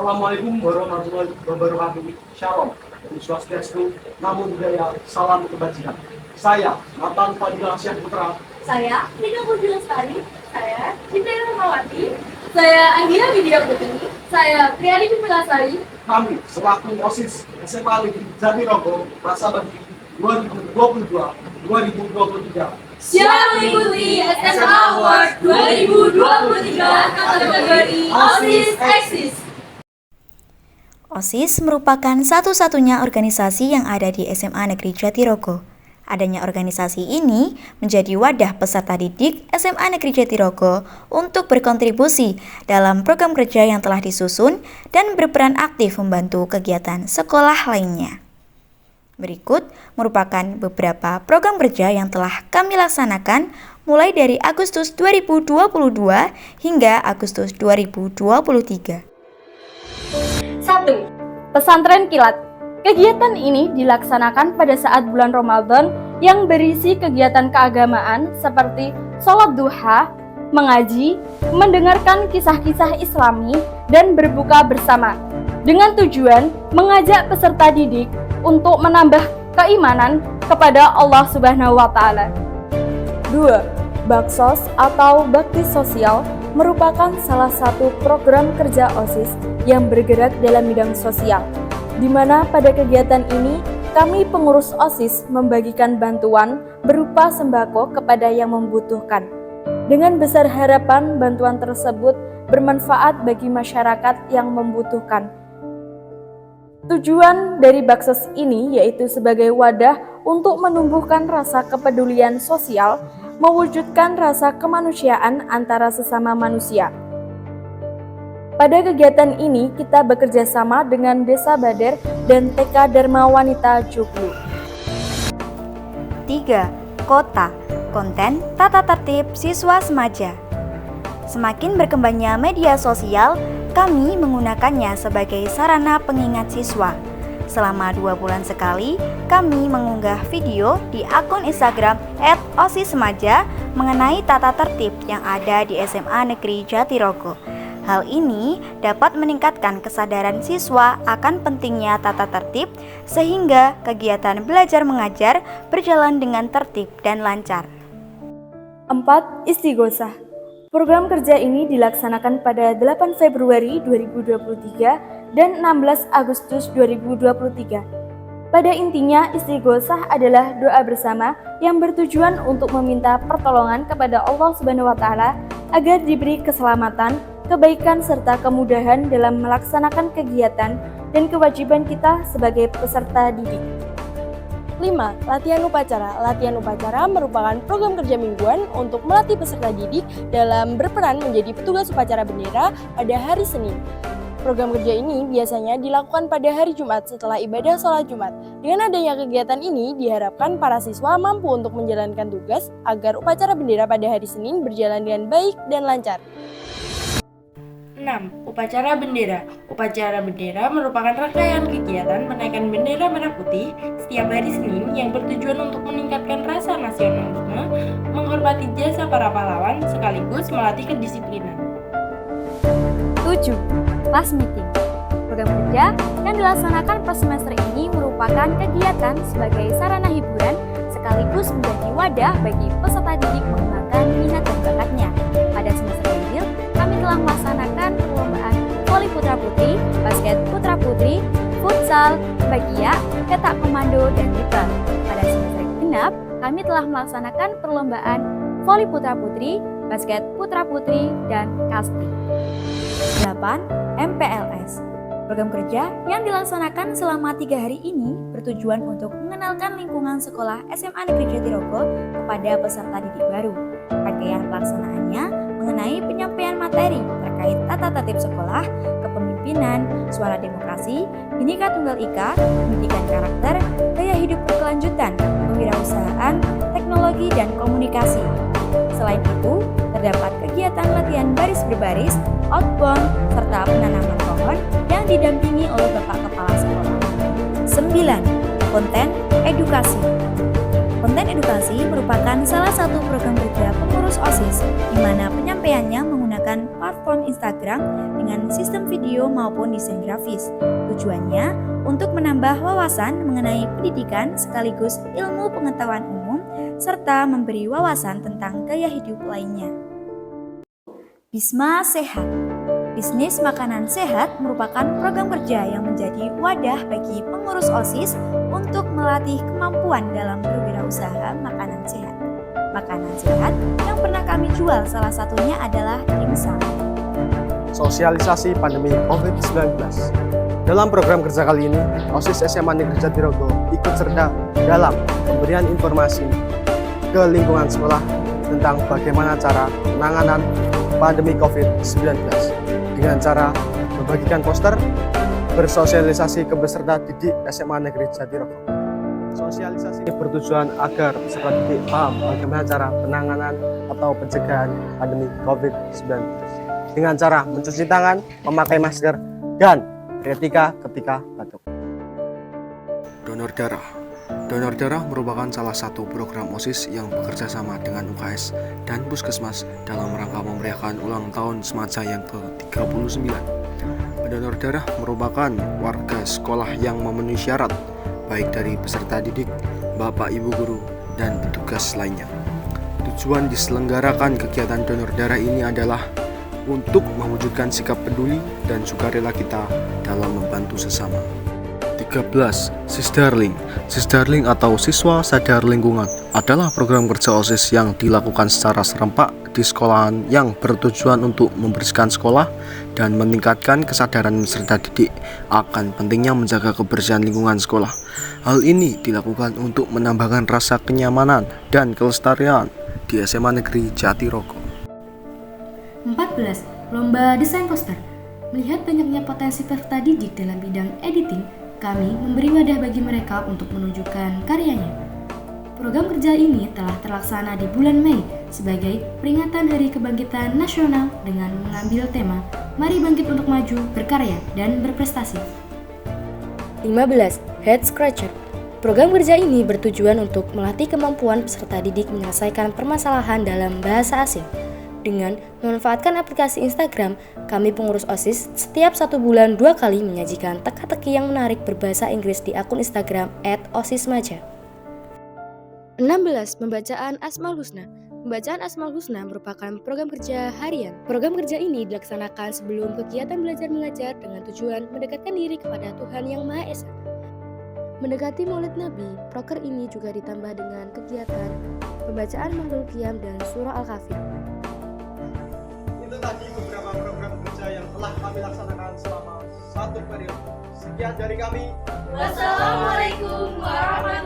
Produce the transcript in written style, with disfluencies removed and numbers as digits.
Assalamualaikum warahmatullahi wabarakatuh. Shalom. Om Swastiastu, Namo Buddhaya, salam kebajikan. Saya Nathan Fadila Syah Putra. Saya Rika Putri Lestari. Saya Cinta Rahmawati. Saya Anggia Widya Putri. Saya Priyadi Pimpinasari. Kami selaku OSIS SMA Negeri Jatirogo Masa Bakti 2022-2023. Siap mengikuti SMA Award 2023 kategori OSIS Eksis. OSIS merupakan satu-satunya organisasi yang ada di SMA Negeri Jatirogo. Adanya organisasi ini menjadi wadah peserta didik SMA Negeri Jatirogo untuk berkontribusi dalam program kerja yang telah disusun dan berperan aktif membantu kegiatan sekolah lainnya. Berikut merupakan beberapa program kerja yang telah kami laksanakan mulai dari Agustus 2022 hingga Agustus 2023. 1. Pesantren Kilat. Kegiatan ini dilaksanakan pada saat bulan Ramadan yang berisi kegiatan keagamaan seperti sholat duha, mengaji, mendengarkan kisah-kisah Islami, dan berbuka bersama. Dengan tujuan mengajak peserta didik untuk menambah keimanan kepada Allah Subhanahu wa Ta'ala. 2. Baksos atau bakti sosial merupakan salah satu program kerja OSIS yang bergerak dalam bidang sosial, di mana pada kegiatan ini kami pengurus OSIS membagikan bantuan berupa sembako kepada yang membutuhkan. Dengan besar harapan bantuan tersebut bermanfaat bagi masyarakat yang membutuhkan. Tujuan dari baksos ini yaitu sebagai wadah untuk menumbuhkan rasa kepedulian sosial, mewujudkan rasa kemanusiaan antara sesama manusia. Pada kegiatan ini kita bekerja sama dengan Desa Bader dan TK Dharma Wanita Joglo. 3. Kota, konten tata tertib siswa Semaja. Semakin berkembangnya media sosial, kami menggunakannya sebagai sarana pengingat siswa. Selama 2 bulan sekali, kami mengunggah video di akun Instagram @osisemaja mengenai tata tertib yang ada di SMA Negeri Jatirogo. Hal ini dapat meningkatkan kesadaran siswa akan pentingnya tata tertib sehingga kegiatan belajar mengajar berjalan dengan tertib dan lancar. 4. Istighosah. Program kerja ini dilaksanakan pada 8 Februari 2023 dan 16 Agustus 2023. Pada intinya, istighosah adalah doa bersama yang bertujuan untuk meminta pertolongan kepada Allah Subhanahu wa Ta'ala agar diberi keselamatan, kebaikan serta kemudahan dalam melaksanakan kegiatan dan kewajiban kita sebagai peserta didik. 5. Latihan upacara. Latihan upacara merupakan program kerja mingguan untuk melatih peserta didik dalam berperan menjadi petugas upacara bendera pada hari Senin. Program kerja ini biasanya dilakukan pada hari Jumat setelah ibadah sholat Jumat. Dengan adanya kegiatan ini, diharapkan para siswa mampu untuk menjalankan tugas agar upacara bendera pada hari Senin berjalan dengan baik dan lancar. 6. Upacara bendera. Upacara bendera merupakan rangkaian kegiatan menaikkan bendera merah putih setiap hari Senin yang bertujuan untuk meningkatkan rasa nasionalisme, menghormati jasa para pahlawan, sekaligus melatih kedisiplinan. 7. Class Meeting. Program kerja yang dilaksanakan per semester ini merupakan kegiatan sebagai sarana hiburan sekaligus menjadi wadah bagi peserta didik mengembangkan minat dan bakatnya. Pada semester ganjil, kami telah melaksanakan perlombaan voli putra putri, basket putra putri, futsal, bagia, petak komando, dan dribble. Pada semester genap, kami telah melaksanakan perlombaan voli putra putri, basket putra putri, dan casting. 8. MPLS. Program kerja yang dilaksanakan selama 3 hari ini bertujuan untuk mengenalkan lingkungan sekolah SMA Negeri Jatirogo kepada peserta didik baru. Rangkaian pelaksanaannya mengenai penyampaian materi terkait tata tertib sekolah, kepemimpinan, suara demokrasi, Bhinneka Tunggal Ika, pendidikan karakter, gaya hidup berkelanjutan, kewirausahaan, teknologi, dan komunikasi. Selain itu, terdapat kegiatan latihan baris berbaris, outbound, serta penanaman pohon yang didampingi oleh Bapak Kepala Sekolah. 9. Konten edukasi. Konten edukasi merupakan salah satu program kerja pengurus OSIS, di mana penyampaiannya menggunakan platform Instagram dengan sistem video maupun desain grafis. Tujuannya untuk menambah wawasan mengenai pendidikan sekaligus ilmu pengetahuan umum, serta memberi wawasan tentang gaya hidup lainnya. Bisma Sehat. Bisnis makanan sehat merupakan program kerja yang menjadi wadah bagi pengurus OSIS untuk melatih kemampuan dalam berwirausaha makanan sehat. Makanan sehat yang pernah kami jual salah satunya adalah dimsum. Sosialisasi pandemi COVID-19. Dalam program kerja kali ini, OSIS SMA Negeri Jatirogo ikut serta dalam pemberian informasi ke lingkungan sekolah tentang bagaimana cara penanganan pandemi COVID-19 dengan cara membagikan poster, bersosialisasi ke peserta didik SMA Negeri Jatirogo. Sosialisasi bertujuan agar peserta didik paham bagaimana cara penanganan atau pencegahan pandemi COVID-19 dengan cara mencuci tangan, memakai masker, dan beretika ketika batuk. Donor darah. Donor darah merupakan salah satu program OSIS yang bekerja sama dengan UKS dan Puskesmas dalam rangka memeriahkan ulang tahun Semaja yang ke-39. Pendonor darah merupakan warga sekolah yang memenuhi syarat, baik dari peserta didik, bapak ibu guru, dan petugas lainnya. Tujuan diselenggarakan kegiatan donor darah ini adalah untuk mewujudkan sikap peduli dan sukarela kita dalam membantu sesama. 13. Sisdarling. Sisdarling atau Siswa Sadar Lingkungan adalah program kerja OSIS yang dilakukan secara serempak di sekolahan yang bertujuan untuk membersihkan sekolah dan meningkatkan kesadaran peserta didik akan pentingnya menjaga kebersihan lingkungan sekolah. Hal ini dilakukan untuk menambahkan rasa kenyamanan dan kelestarian di SMA Negeri Jatirogo. 14. Lomba desain poster. Melihat banyaknya potensi peserta didik dalam bidang editing, kami memberi wadah bagi mereka untuk menunjukkan karyanya. Program kerja ini telah terlaksana di bulan Mei sebagai peringatan Hari Kebangkitan Nasional dengan mengambil tema Mari Bangkit untuk Maju, Berkarya, dan Berprestasi. 15. Head Scratcher. Program kerja ini bertujuan untuk melatih kemampuan peserta didik menyelesaikan permasalahan dalam bahasa asing. Dengan memanfaatkan aplikasi Instagram, kami pengurus OSIS setiap 1 bulan 2 kali menyajikan teka-teki yang menarik berbahasa Inggris di akun Instagram @osismaja. 16. Pembacaan Asmaul Husna. Pembacaan Asmaul Husna merupakan program kerja harian. Program kerja ini dilaksanakan sebelum kegiatan belajar mengajar dengan tujuan mendekatkan diri kepada Tuhan Yang Maha Esa. Mendekati Maulid Nabi, proker ini juga ditambah dengan kegiatan pembacaan Mantul Qiyam dan Surah Al-Kafir. Itu tadi beberapa program kerja yang telah kami laksanakan selama 1 periode. Sekian dari kami. Wassalamualaikum warahmatullahi wabarakatuh.